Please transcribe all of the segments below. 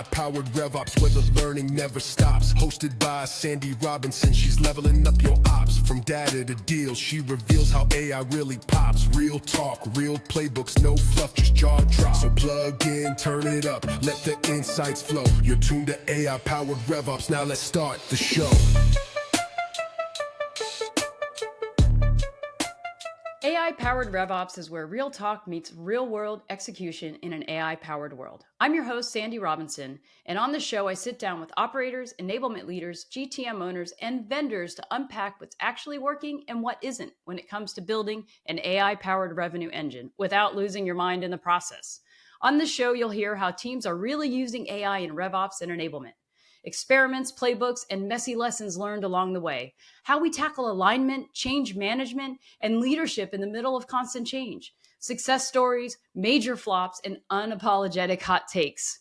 AI-powered RevOps, where the learning never stops. Hosted by Sandy Robinson, she's leveling up your ops. From data to deals, she reveals how AI really pops. Real talk, real playbooks, no fluff, just jaw drop. So plug in, turn it up, let the insights flow. You're tuned to AI-powered RevOps, now let's start the show. AI-powered RevOps is where real talk meets real-world execution in an AI-powered world. I'm your host, Sandy Robinson, and on the show, I sit down with operators, enablement leaders, GTM owners, and vendors to unpack what's actually working and what isn't when it comes to building an AI-powered revenue engine without losing your mind in the process. On this show, you'll hear how teams are really using AI in RevOps and enablement. Experiments, playbooks, and messy lessons learned along the way. How we tackle alignment, change management, and leadership in the middle of constant change. Success stories, major flops, and unapologetic hot takes.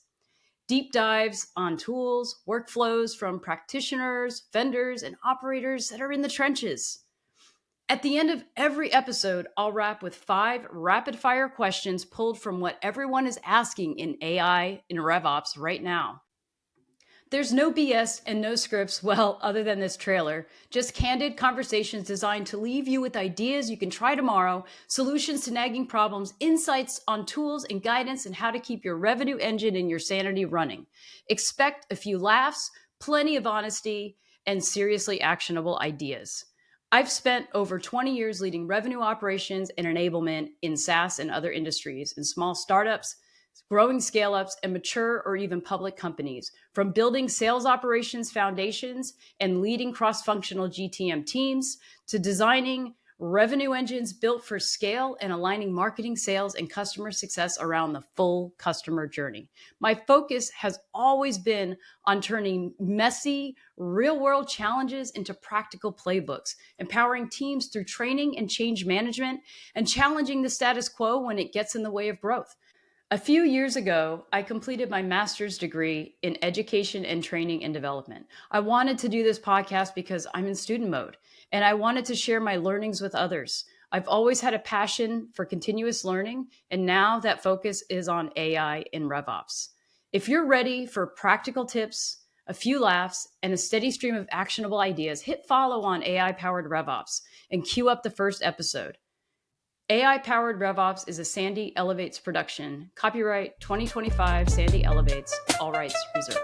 Deep dives on tools, workflows from practitioners, vendors, and operators that are in the trenches. At the end of every episode, I'll wrap with 5 rapid-fire questions pulled from what everyone is asking in AI in RevOps right now. There's no BS and no scripts, well, other than this trailer, just candid conversations designed to leave you with ideas you can try tomorrow, solutions to nagging problems, insights on tools and guidance and how to keep your revenue engine and your sanity running. Expect a few laughs, plenty of honesty, and seriously actionable ideas. I've spent over 20 years leading revenue operations and enablement in SaaS and other industries, in small startups, growing scale-ups, and mature or even public companies, from building sales operations foundations and leading cross-functional GTM teams to designing revenue engines built for scale and aligning marketing, sales, and customer success around the full customer journey. My focus has always been on turning messy, real-world challenges into practical playbooks, empowering teams through training and change management, and challenging the status quo when it gets in the way of growth. A few years ago, I completed my master's degree in education and training and development. I wanted to do this podcast because I'm in student mode, and I wanted to share my learnings with others. I've always had a passion for continuous learning, and now that focus is on AI in RevOps. If you're ready for practical tips, a few laughs, and a steady stream of actionable ideas, hit follow on AI-powered RevOps and queue up the first episode. AI-powered RevOps is a Sandy Elevates production. Copyright 2025 Sandy Elevates. All rights reserved.